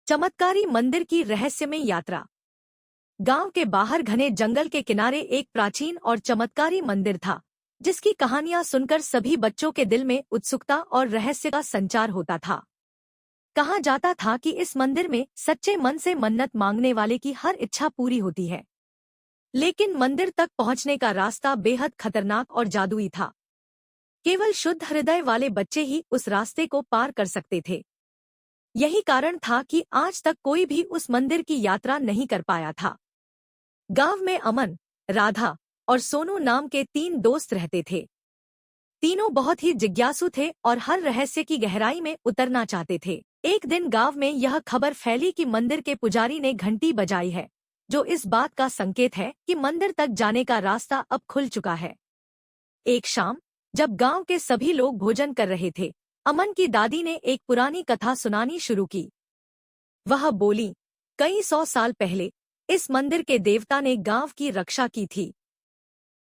चमत्कारी मंदिर की रहस्यमय यात्रा। गांव के बाहर घने जंगल के किनारे एक प्राचीन और चमत्कारी मंदिर था, जिसकी कहानियां सुनकर सभी बच्चों के दिल में उत्सुकता और रहस्य का संचार होता था। कहा जाता था कि इस मंदिर में सच्चे मन से मन्नत मांगने वाले की हर इच्छा पूरी होती है। लेकिन मंदिर तक पहुंचने का रास्ता बेहद खतरनाक और जादुई था। केवल शुद्ध हृदय वाले बच्चे ही उस रास्ते को पार कर सकते थे। यही कारण था कि आज तक कोई भी उस मंदिर की यात्रा नहीं कर पाया था। गांव में अमन, राधा और सोनू नाम के 3 दोस्त रहते थे। तीनों बहुत ही जिज्ञासु थे और हर रहस्य की गहराई में उतरना चाहते थे। एक दिन गांव में यह खबर फैली कि मंदिर के पुजारी ने घंटी बजाई है, जो इस बात का संकेत है कि मंदिर तक जाने का रास्ता अब खुल चुका है। एक शाम, जब गांव के सभी लोग भोजन कर रहे थे, अमन की दादी ने एक पुरानी कथा सुनानी शुरू की। वह बोली, कई 100 साल पहले इस मंदिर के देवता ने गांव की रक्षा की थी।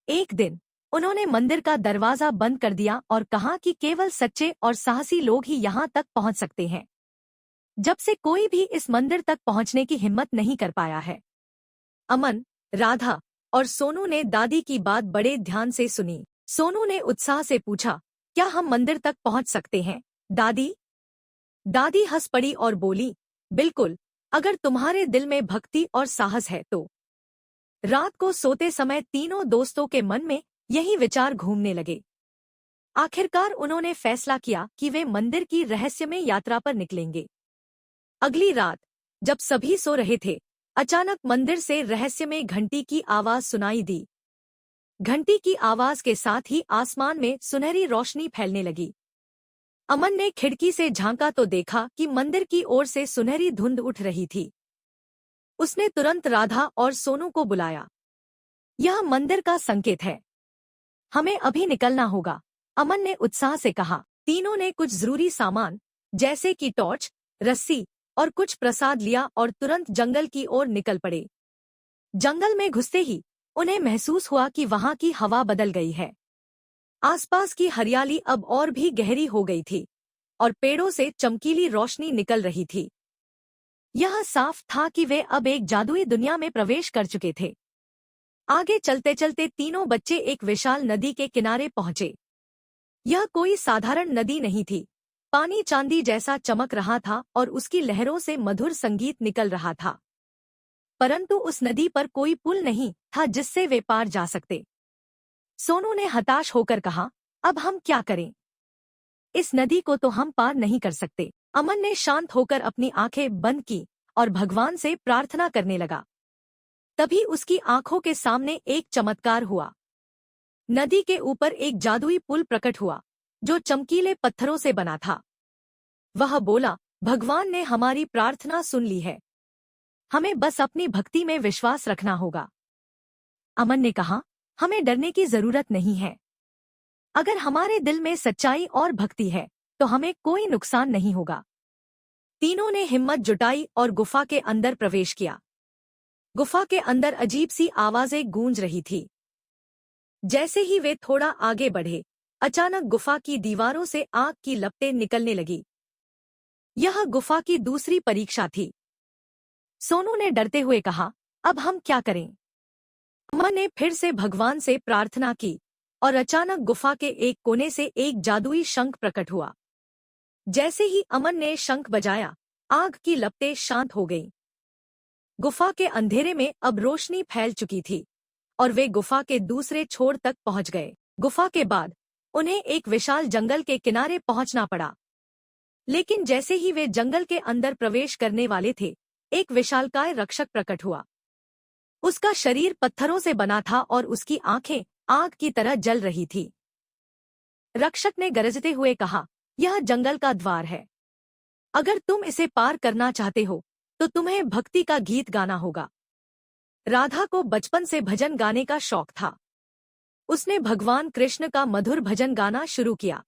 एक दिन उन्होंने मंदिर का दरवाजा बंद कर दिया और कहा कि केवल सच्चे और साहसी लोग ही यहां तक पहुंच सकते हैं। जब से कोई भी इस मंदिर तक पहुंचने की हिम्मत नहीं कर पाया है। अमन, राधा और सोनू ने दादी की बात बड़े ध्यान से सुनी। सोनू ने उत्साह से पूछा, क्या हम मंदिर तक पहुंच सकते हैं, दादी? दादी हंस पड़ी और बोली, बिल्कुल, अगर तुम्हारे दिल में भक्ति और साहस है तो। रात को सोते समय तीनों दोस्तों के मन में यही विचार घूमने लगे। आखिरकार उन्होंने फैसला किया कि वे मंदिर की रहस्यमय यात्रा पर निकलेंगे। अगली रात, जब सभी सो रहे थे, अचानक मंदिर से रहस्यमय घंटी की आवाज सुनाई दी। घंटी की आवाज के साथ ही आसमान में सुनहरी रोशनी फैलने लगी। अमन ने खिड़की से झांका तो देखा कि मंदिर की ओर से सुनहरी धुंध उठ रही थी। उसने तुरंत राधा और सोनू को बुलाया। यह मंदिर का संकेत है, हमें अभी निकलना होगा, अमन ने उत्साह से कहा। तीनों ने कुछ जरूरी सामान, जैसे कि टॉर्च, रस्सी और कुछ प्रसाद लिया और तुरंत जंगल की ओर निकल पड़े। जंगल में घुसते ही उन्हें महसूस हुआ कि वहां की हवा बदल गई है। आसपास की हरियाली अब और भी गहरी हो गई थी और पेड़ों से चमकीली रोशनी निकल रही थी। यह साफ था कि वे अब एक जादुई दुनिया में प्रवेश कर चुके थे। आगे चलते चलते तीनों बच्चे एक विशाल नदी के किनारे पहुंचे। यह कोई साधारण नदी नहीं थी। पानी चांदी जैसा चमक रहा था और उसकी लहरों से मधुर संगीत निकल रहा था। परंतु उस नदी पर कोई पुल नहीं था जिससे वे पार जा सकते। सोनू ने हताश होकर कहा, अब हम क्या करें? इस नदी को तो हम पार नहीं कर सकते। अमन ने शांत होकर अपनी आंखें बंद की और भगवान से प्रार्थना करने लगा। तभी उसकी आंखों के सामने एक चमत्कार हुआ। नदी के ऊपर एक जादुई पुल प्रकट हुआ, जो चमकीले पत्थरों से बना था। वह बोला, भगवान ने हमारी प्रार्थना सुन ली है, हमें बस अपनी भक्ति में विश्वास रखना होगा। अमन ने कहा, हमें डरने की जरूरत नहीं है। अगर हमारे दिल में सच्चाई और भक्ति है, तो हमें कोई नुकसान नहीं होगा। तीनों ने हिम्मत जुटाई और गुफा के अंदर प्रवेश किया। गुफा के अंदर अजीब सी आवाजें गूंज रही थी। जैसे ही वे थोड़ा आगे बढ़े, अचानक गुफा की दीवारों से आग की लपटें निकलने लगी। यह गुफा की दूसरी परीक्षा थी। सोनू ने डरते हुए कहा, अब हम क्या करें? अमन ने फिर से भगवान से प्रार्थना की और अचानक गुफा के एक कोने से एक जादुई शंख प्रकट हुआ। जैसे ही अमन ने शंख बजाया, आग की लपटें शांत हो गईं। गुफा के अंधेरे में अब रोशनी फैल चुकी थी और वे गुफा के दूसरे छोर तक पहुंच गए। गुफा के बाद उन्हें एक विशाल जंगल के किनारे पहुंचना पड़ा। लेकिन जैसे ही वे जंगल के अंदर प्रवेश करने वाले थे, एक विशालकाय रक्षक प्रकट हुआ। उसका शरीर पत्थरों से बना था और उसकी आंखें आग की तरह जल रही थी। रक्षक ने गरजते हुए कहा, यह जंगल का द्वार है। अगर तुम इसे पार करना चाहते हो, तो तुम्हें भक्ति का गीत गाना होगा। राधा को बचपन से भजन गाने का शौक था। उसने भगवान कृष्ण का मधुर भजन गाना शुरू किया।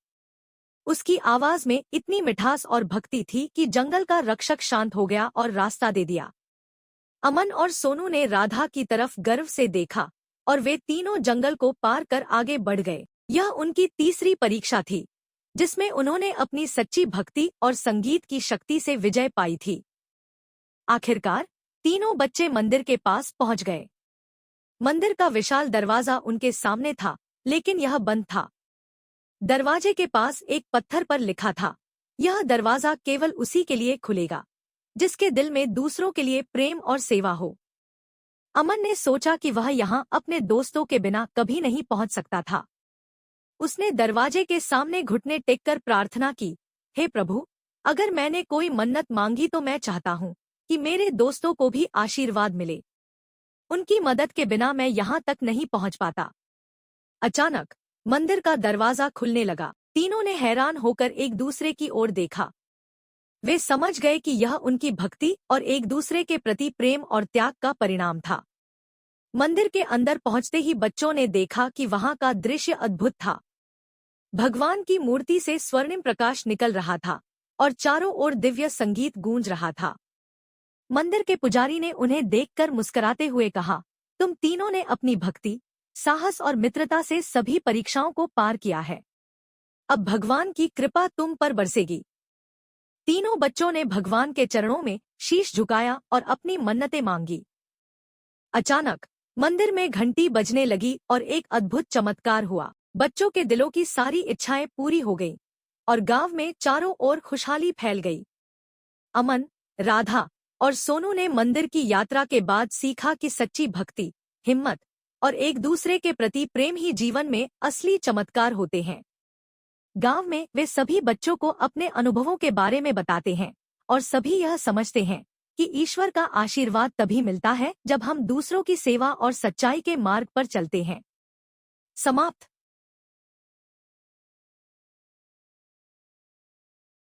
उसकी आवाज में इतनी मिठास और भक्ति थी कि जंगल का रक्षक शांत हो गया और रास्ता दे दिया। अमन और सोनू ने राधा की तरफ गर्व से देखा और वे तीनों जंगल को पार कर आगे बढ़ गए। यह उनकी तीसरी परीक्षा थी, जिसमें उन्होंने अपनी सच्ची भक्ति और संगीत की शक्ति से विजय पाई थी। आखिरकार तीनों बच्चे मंदिर के पास पहुंच गए। मंदिर का विशाल दरवाजा उनके सामने था, लेकिन यह बंद था। दरवाजे के पास एक पत्थर पर लिखा था, यह दरवाजा केवल उसी के लिए खुलेगा जिसके दिल में दूसरों के लिए प्रेम और सेवा हो। अमन ने सोचा कि वह यहाँ अपने दोस्तों के बिना कभी नहीं पहुंच सकता था। उसने दरवाजे के सामने घुटने टेककर प्रार्थना की, हे प्रभु, अगर मैंने कोई मन्नत मांगी तो मैं चाहता हूँ कि मेरे दोस्तों को भी आशीर्वाद मिले। उनकी मदद के बिना मैं यहाँ तक नहीं पहुँच पाता। अचानक मंदिर का दरवाजा खुलने लगा। तीनों ने हैरान होकर एक दूसरे की ओर देखा। वे समझ गए कि यह उनकी भक्ति और एक दूसरे के प्रति प्रेम और त्याग का परिणाम था। मंदिर के अंदर पहुंचते ही बच्चों ने देखा कि वहां का दृश्य अद्भुत था। भगवान की मूर्ति से स्वर्णिम प्रकाश निकल रहा था और चारों ओर दिव्य संगीत गूंज रहा था। मंदिर के पुजारी ने उन्हें देखकर मुस्कुराते हुए कहा, तुम तीनों ने अपनी भक्ति, साहस और मित्रता से सभी परीक्षाओं को पार किया है। अब भगवान की कृपा तुम पर बरसेगी। तीनों बच्चों ने भगवान के चरणों में शीश झुकाया और अपनी मन्नतें मांगी। अचानक मंदिर में घंटी बजने लगी और एक अद्भुत चमत्कार हुआ। बच्चों के दिलों की सारी इच्छाएं पूरी हो गईं और गांव में चारों ओर खुशहाली फैल गई। अमन, राधा और सोनू ने मंदिर की यात्रा के बाद सीखा कि सच्ची भक्ति, हिम्मत और एक दूसरे के प्रति प्रेम ही जीवन में असली चमत्कार होते हैं। गांव में वे सभी बच्चों को अपने अनुभवों के बारे में बताते हैं और सभी यह समझते हैं कि ईश्वर का आशीर्वाद तभी मिलता है जब हम दूसरों की सेवा और सच्चाई के मार्ग पर चलते हैं। समाप्त।